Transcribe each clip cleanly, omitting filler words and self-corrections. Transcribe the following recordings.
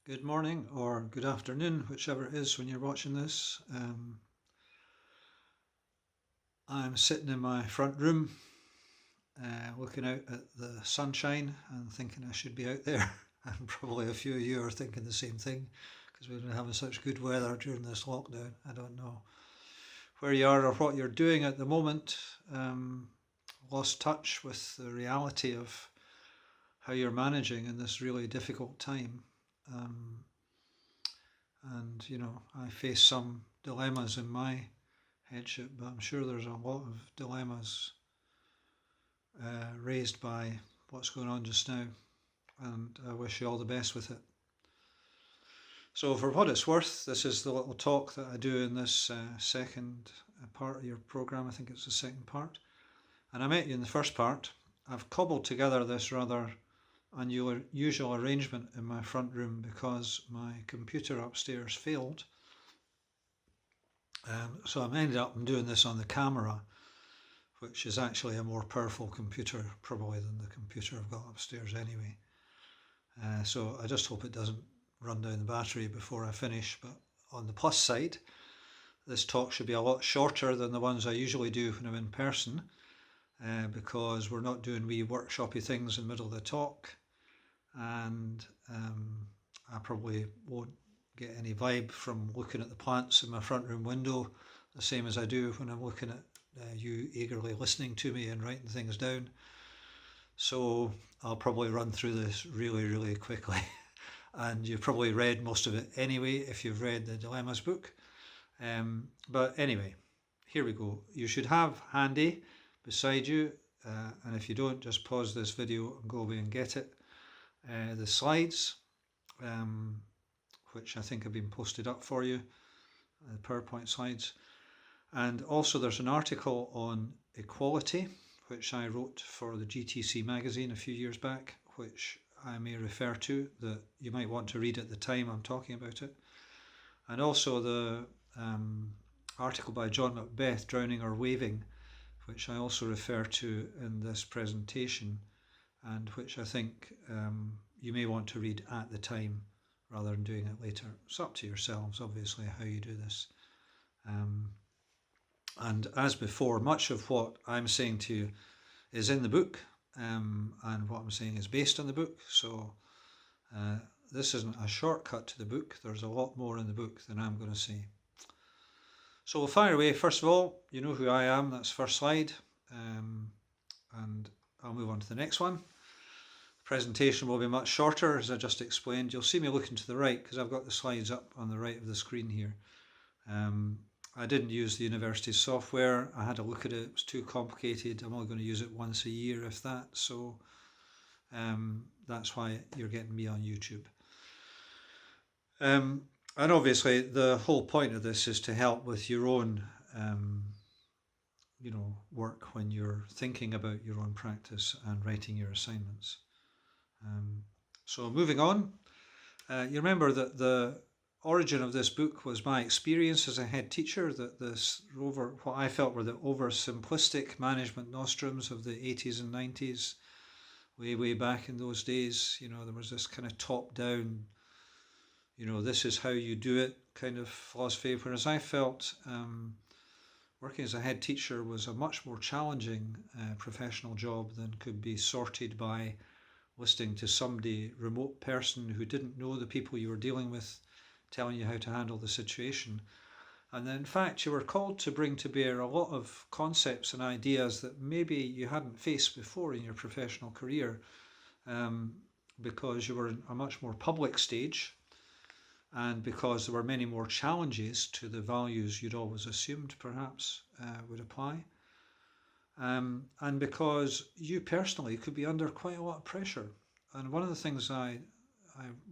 Good morning or good afternoon, whichever it is when you're watching this. I'm sitting in my front room looking out at the sunshine and thinking I should be out there. And probably a few of you are thinking the same thing because we've been having such good weather during this lockdown. I don't know where you are or what you're doing at the moment. Lost touch with the reality of how you're managing in this really difficult time. And I face some dilemmas in my headship, but I'm sure there's a lot of dilemmas raised by what's going on just now, and I wish you all the best with it. So for what it's worth, this is the little talk that I do in this second part of your programme. I think it's the second part, and I met you in the first part. I've cobbled together this rather unusual arrangement in my front room because my computer upstairs failed. So I ended up doing this on the camera, which is actually a more powerful computer probably than the computer I've got upstairs anyway. So I just hope it doesn't run down the battery before I finish. But on the plus side, this talk should be a lot shorter than the ones I usually do when I'm in person, because we're not doing wee workshoppy things in the middle of the talk, and I probably won't get any vibe from looking at the plants in my front room window the same as I do when I'm looking at you eagerly listening to me and writing things down. So I'll probably run through this really quickly. And you've probably read most of it anyway if you've read the Dilemmas book. But anyway, here we go. You should have handy beside you, and if you don't, just pause this video and go away and get it. The slides, which I think have been posted up for you, the PowerPoint slides. And also there's an article on equality, which I wrote for the GTC magazine a few years back, which I may refer to, that you might want to read at the time I'm talking about it. And also the article by John Macbeth, Drowning or Waving, which I also refer to in this presentation, and which I think you may want to read at the time rather than doing it later. It's up to yourselves, obviously, how you do this. And as before, much of what I'm saying to you is in the book, and what I'm saying is based on the book. So this isn't a shortcut to the book. There's a lot more in the book than I'm going to say. So we'll fire away. First of all, you know who I am. That's first slide. And I'll move on to the next one. The presentation will be much shorter, as I just explained. You'll see me looking to the right because I've got the slides up on the right of the screen here. I didn't use the university software. I had a look at it. It was too complicated. I'm only going to use it once a year, if that. So that's why you're getting me on YouTube. And obviously, the whole point of this is to help with your own, work when you're thinking about your own practice and writing your assignments. So moving on, you remember that the origin of this book was my experience as a head teacher, that what I felt were the oversimplistic management nostrums of the 80s and 90s, way back in those days. There was this kind of top-down, this is how you do it kind of philosophy, whereas I felt working as a head teacher was a much more challenging professional job than could be sorted by listening to somebody, remote person who didn't know the people you were dealing with, telling you how to handle the situation. And then in fact you were called to bring to bear a lot of concepts and ideas that maybe you hadn't faced before in your professional career, because you were in a much more public stage, and because there were many more challenges to the values you'd always assumed perhaps would apply, and because you personally could be under quite a lot of pressure. And one of the things I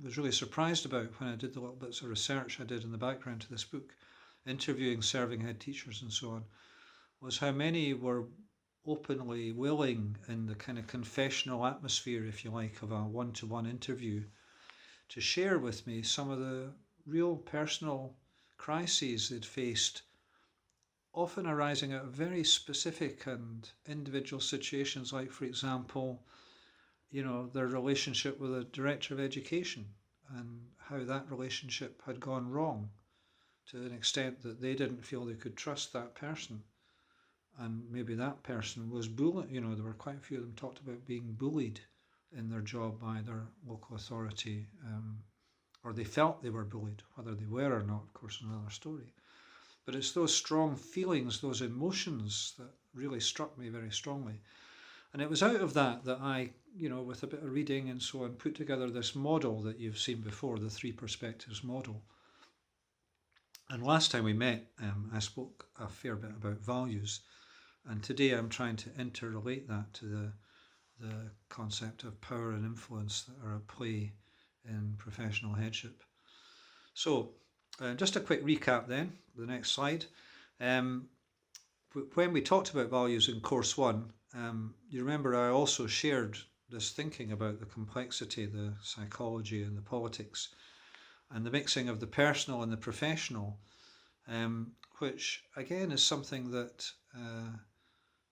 was really surprised about when I did the little bits of research I did in the background to this book, interviewing serving head teachers and so on, was how many were openly willing, in the kind of confessional atmosphere, if you like, of a one-to-one interview, to share with me some of the real personal crises they'd faced, often arising out of very specific and individual situations, like, for example, their relationship with a director of education, and how that relationship had gone wrong to an extent that they didn't feel they could trust that person. And maybe that person was bullied. There were quite a few of them talked about being bullied in their job by their local authority, or they felt they were bullied. Whether they were or not, of course, is another story. But it's those strong feelings, those emotions that really struck me very strongly. And it was out of that I, with a bit of reading and so on, put together this model that you've seen before, the 3 perspectives model. And last time we met, I spoke a fair bit about values. And today I'm trying to interrelate that to the concept of power and influence that are at play in professional headship. So just a quick recap then, the next slide. When we talked about values in course 1, you remember I also shared this thinking about the complexity, the psychology and the politics, and the mixing of the personal and the professional, which again is something that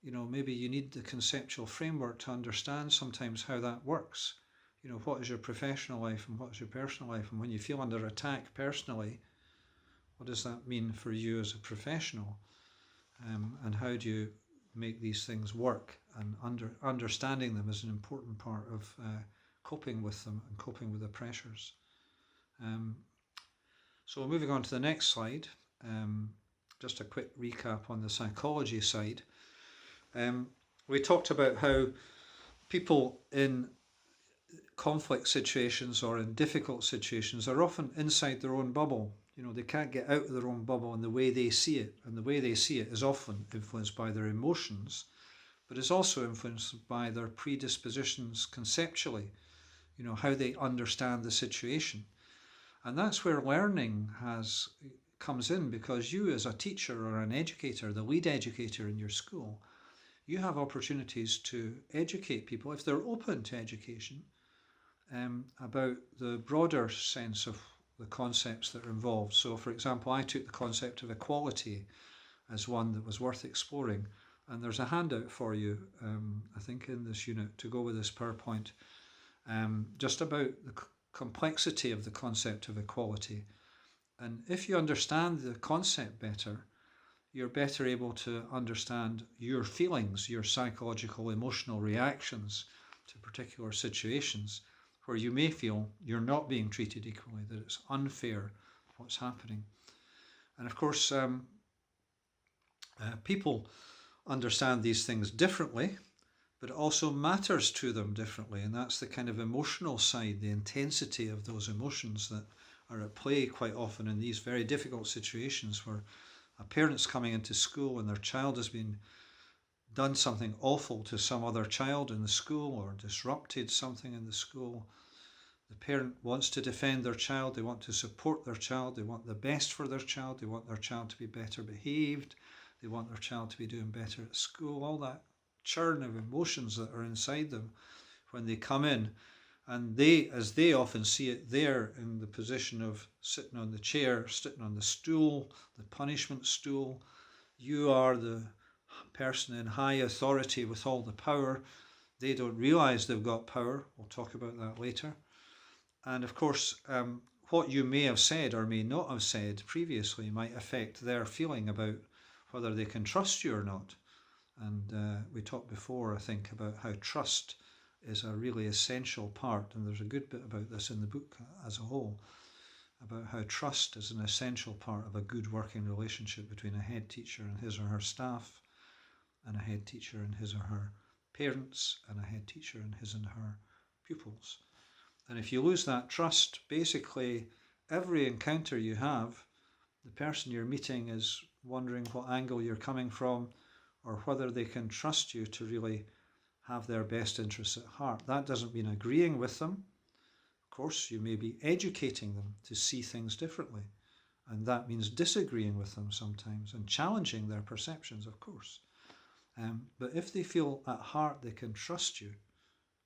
maybe you need the conceptual framework to understand sometimes how that works. What is your professional life and what is your personal life? And when you feel under attack personally, what does that mean for you as a professional? And how do you make these things work? And understanding them is an important part of coping with them and coping with the pressures. So moving on to the next slide, just a quick recap on the psychology side. We talked about how people in conflict situations or in difficult situations are often inside their own bubble. They can't get out of their own bubble in the way they see it. And the way they see it is often influenced by their emotions, but is also influenced by their predispositions conceptually, how they understand the situation. And that's where learning comes in, because you as a teacher or an educator, the lead educator in your school, you have opportunities to educate people, if they're open to education, about the broader sense of the concepts that are involved. So, for example, I took the concept of equality as one that was worth exploring. And there's a handout for you, I think, in this unit to go with this PowerPoint, just about the complexity of the concept of equality. And if you understand the concept better, you're better able to understand your feelings, your psychological, emotional reactions to particular situations where you may feel you're not being treated equally, that it's unfair what's happening. And of course, people understand these things differently, but it also matters to them differently. And that's the kind of emotional side, the intensity of those emotions that are at play quite often in these very difficult situations where a parent's coming into school and their child has done something awful to some other child in the school or disrupted something in the school. The parent wants to defend their child, they want to support their child, they want the best for their child, they want their child to be better behaved, they want their child to be doing better at school, all that churn of emotions that are inside them when they come in. And they, as they often see it, they're in the position of sitting on the chair, sitting on the stool, the punishment stool. You are the person in high authority with all the power. They don't realize they've got power. We'll talk about that later. And of course, what you may have said or may not have said previously might affect their feeling about whether they can trust you or not. And we talked before, I think, about how trust is a really essential part, and there's a good bit about this in the book as a whole, about how trust is an essential part of a good working relationship between a head teacher and his or her staff, and a head teacher and his or her parents, and a head teacher and his and her pupils. And if you lose that trust, basically every encounter you have, the person you're meeting is wondering what angle you're coming from, or whether they can trust you to really have their best interests at heart. That doesn't mean agreeing with them. Of course, you may be educating them to see things differently. And that means disagreeing with them sometimes and challenging their perceptions, of course. But if they feel at heart they can trust you,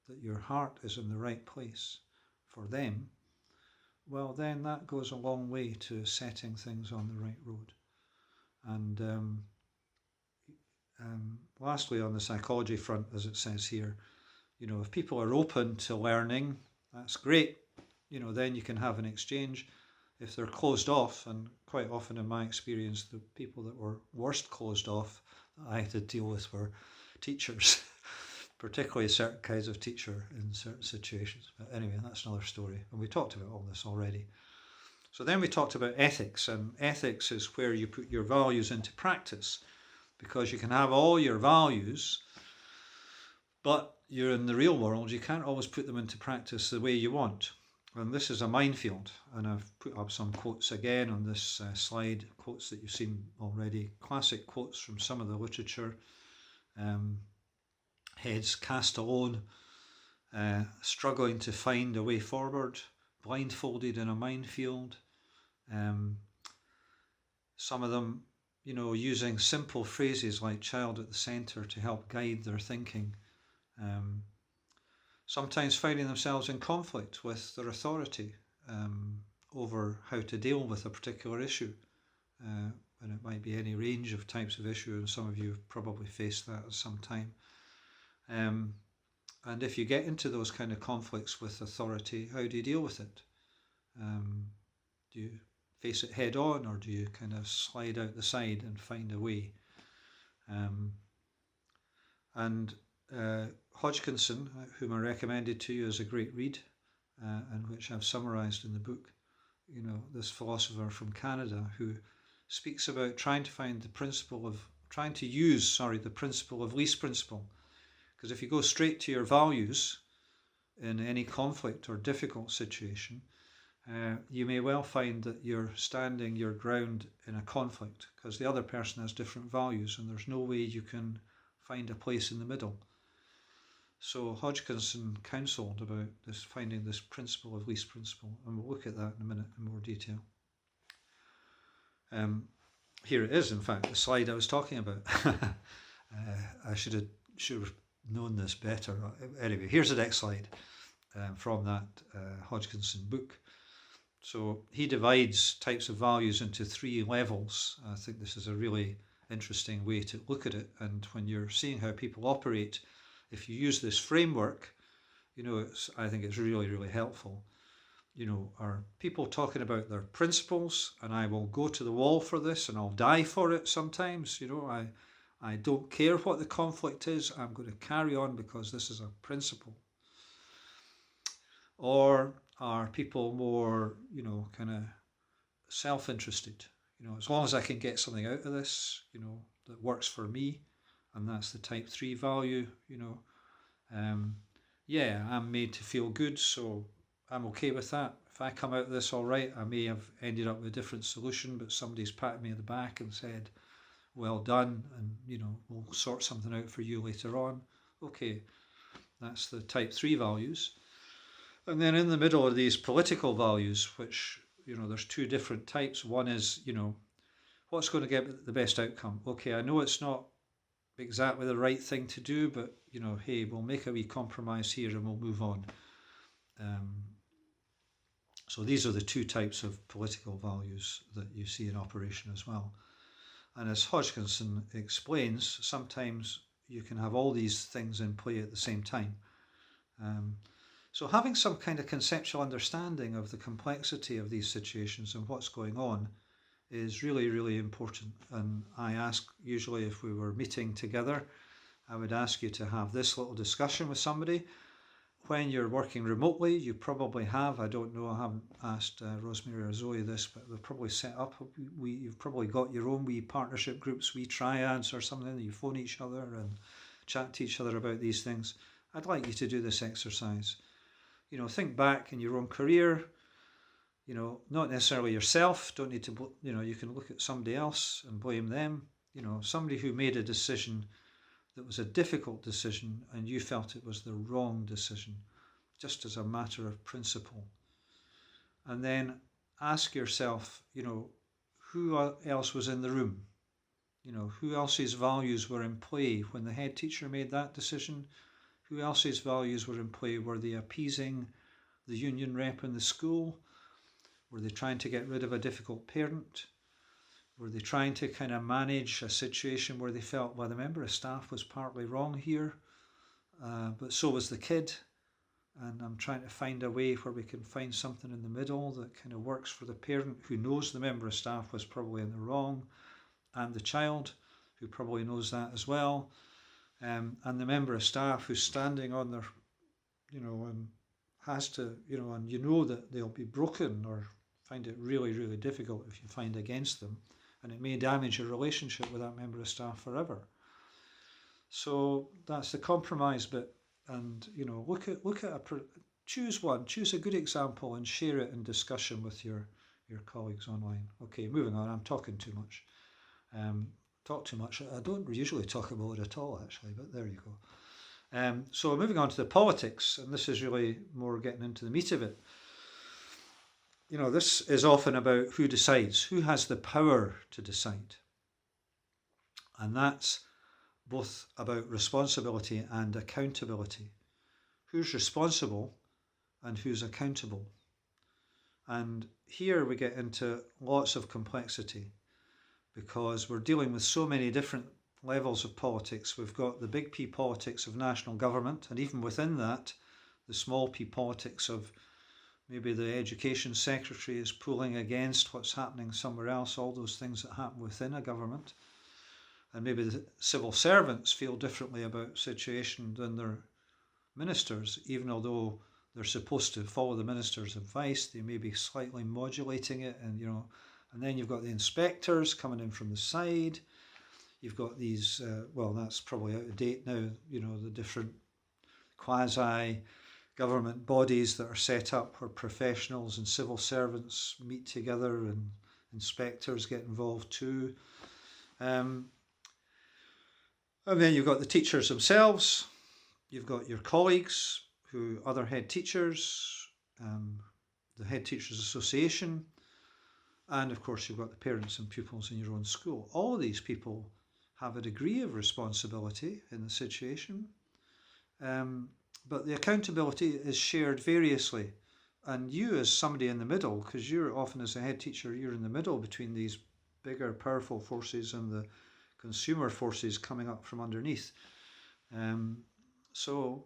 that your heart is in the right place for them, well, then that goes a long way to setting things on the right road. And lastly, on the psychology front, as it says here, if people are open to learning, that's great. then you can have an exchange. If they're closed off, and quite often in my experience, the people that were worst closed off that I had to deal with were teachers, particularly certain kinds of teacher in certain situations. But anyway, that's another story. And we talked about all this already. So then we talked about ethics, and ethics is where you put your values into practice, because you can have all your values, but you're in the real world, you can't always put them into practice the way you want. And this is a minefield, and I've put up some quotes again on this slide, quotes that you've seen already, classic quotes from some of the literature. Heads cast alone, struggling to find a way forward, blindfolded in a minefield. Some of them, using simple phrases like child at the centre to help guide their thinking. Sometimes finding themselves in conflict with their authority over how to deal with a particular issue. And it might be any range of types of issue, and some of you have probably faced that at some time. And if you get into those kind of conflicts with authority, how do you deal with it? Do you face it head on, or do you kind of slide out the side and find a way? Hodgkinson, whom I recommended to you as a great read, and which I've summarised in the book, this philosopher from Canada who speaks about trying to use the principle of least principle. Because if you go straight to your values in any conflict or difficult situation, you may well find that you're standing your ground in a conflict because the other person has different values and there's no way you can find a place in the middle. So Hodgkinson counselled about finding this principle of least principle, and we'll look at that in a minute in more detail. Here it is, in fact, the slide I was talking about. I should have known this better. Anyway, here's the next slide from that Hodgkinson book. So he divides types of values into 3 levels. I think this is a really interesting way to look at it. And when you're seeing how people operate, if you use this framework, I think it's really, really helpful. Are people talking about their principles, and I will go to the wall for this and I'll die for it sometimes. I don't care what the conflict is, I'm going to carry on because this is a principle. Or are people more, kind of self-interested? As long as I can get something out of this, that works for me, and that's the type 3 value, I'm made to feel good, so I'm okay with that. If I come out of this all right, I may have ended up with a different solution, but somebody's patted me on the back and said, well done, and we'll sort something out for you later on. Okay, that's the type 3 values. And then in the middle are these political values, which, there's 2 different types. One is, what's going to get the best outcome? Okay, I know it's not exactly the right thing to do, but, hey, we'll make a wee compromise here and we'll move on. So these are the 2 types of political values that you see in operation as well. And as Hodgkinson explains, sometimes you can have all these things in play at the same time. So having some kind of conceptual understanding of the complexity of these situations and what's going on is really, really important. And I ask, usually if we were meeting together, I would ask you to have this little discussion with somebody. When you're working remotely, you probably have, I don't know, I haven't asked Rosemary or Zoe this, but they've probably set up, you've probably got your own wee partnership groups, wee triads or something, you phone each other and chat to each other about these things. I'd like you to do this exercise. Think back in your own career, not necessarily yourself, don't need to, you can look at somebody else and blame them, somebody who made a decision that was a difficult decision and you felt it was the wrong decision, just as a matter of principle. And then ask yourself, who else was in the room? Who else's values were in play when the head teacher made that decision? Who else's values were in play? Were they appeasing the union rep in the school? Were they trying to get rid of a difficult parent? Were they trying to kind of manage a situation where they felt, well, the member of staff was partly wrong here, but so was the kid? and I'm trying to find a way where we can find something in the middle that kind of works for the parent who knows the member of staff was probably in the wrong, and the child who probably knows that as well, and the member of staff who's standing on their, and has to, and that they'll be broken or find it really, really difficult if you find against them, and it may damage your relationship with that member of staff forever. So that's the compromise bit, and choose a good example and share it in discussion with your colleagues online. Okay, moving on. I'm talking too much. Talk too much. I don't usually talk about it at all, actually, but there you go. So moving on to the politics, and this is really more getting into the meat of it. This is often about who decides, who has the power to decide. And that's both about responsibility and accountability. Who's responsible and who's accountable? And here we get into lots of complexity because we're dealing with so many different levels of politics. We've got the big P politics of national government, and even within that, the small p politics of maybe the education secretary is pulling against what's happening somewhere else, all those things that happen within a government. And maybe the civil servants feel differently about situation than their ministers, even although they're supposed to follow the minister's advice, they may be slightly modulating it, and then you've got the inspectors coming in from the side. You've got these, that's probably out of date now, the different quasi-government bodies that are set up where professionals and civil servants meet together and inspectors get involved too. And then you've got the teachers themselves. You've got your colleagues, other head teachers, the Head Teachers Association, and of course you've got the parents and pupils in your own school. All of these people have a degree of responsibility in the situation, but the accountability is shared variously. And you as somebody in the middle, because you're often as a head teacher, you're in the middle between these bigger powerful forces and the consumer forces coming up from underneath. So,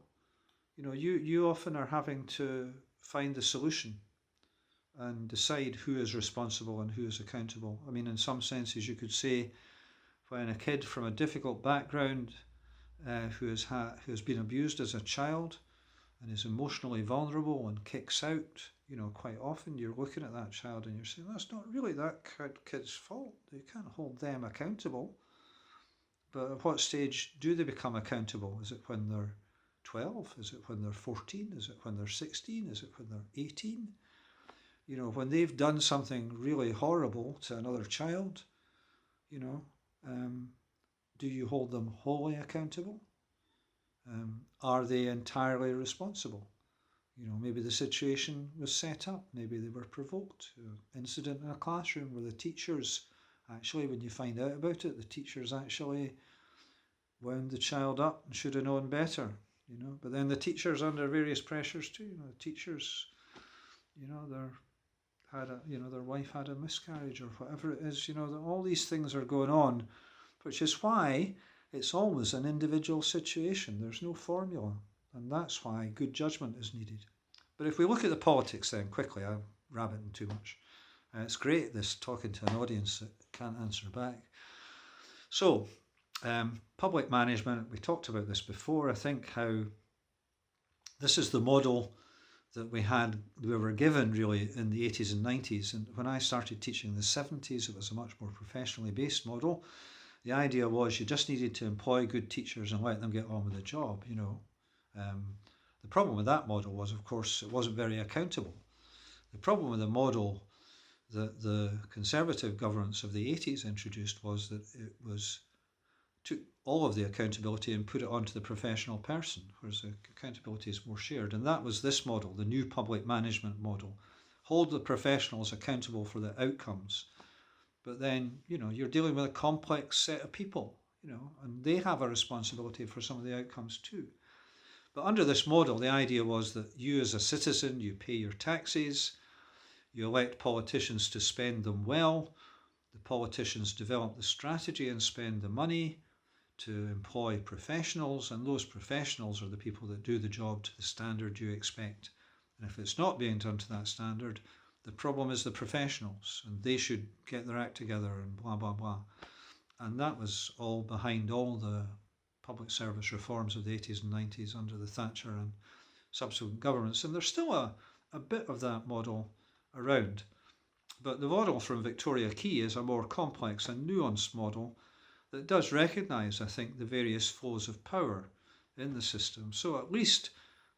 you often are having to find the solution and decide who is responsible and who is accountable. I mean, in some senses, you could say when a kid from a difficult background who has been abused as a child and is emotionally vulnerable and kicks out, quite often you're looking at that child and you're saying, that's not really that kid's fault. You can't hold them accountable. But at what stage do they become accountable? Is it when they're 12? Is it when they're 14? Is it when they're 16? Is it when they're 18? When they've done something really horrible to another child, do you hold them wholly accountable? Are they entirely responsible? Maybe the situation was set up. Maybe they were provoked. Incident in a classroom where the teachers, actually, when you find out about it, the teachers actually wound the child up and should have known better, But then the teachers under various pressures too. The teachers, their wife had a miscarriage or whatever it is. All these things are going on, which is why it's always an individual situation. There's no formula, and that's why good judgment is needed. But if we look at the politics then, quickly, I'm rabbiting too much. It's great, this talking to an audience that can't answer back. So, public management, we talked about this before. I think how this is the model that we were given really in the 80s and 90s. And when I started teaching in the 70s, it was a much more professionally based model. The idea was you just needed to employ good teachers and let them get on with the job, The problem with that model was, of course, it wasn't very accountable. The problem with the model that the Conservative governments of the 80s introduced was that it took all of the accountability and put it onto the professional person, whereas the accountability is more shared. And that was this model, the new public management model. Hold the professionals accountable for the outcomes. But then, you're dealing with a complex set of people, and they have a responsibility for some of the outcomes too. But under this model, the idea was that you as a citizen, you pay your taxes, you elect politicians to spend them well, the politicians develop the strategy and spend the money, to employ professionals, and those professionals are the people that do the job to the standard you expect. And if it's not being done to that standard, the problem is the professionals, and they should get their act together and blah, blah, blah. And that was all behind all the public service reforms of the 80s and 90s under the Thatcher and subsequent governments. And there's still a bit of that model around. But the model from Victoria Key is a more complex and nuanced model that does recognise, I think, the various flows of power in the system. So at least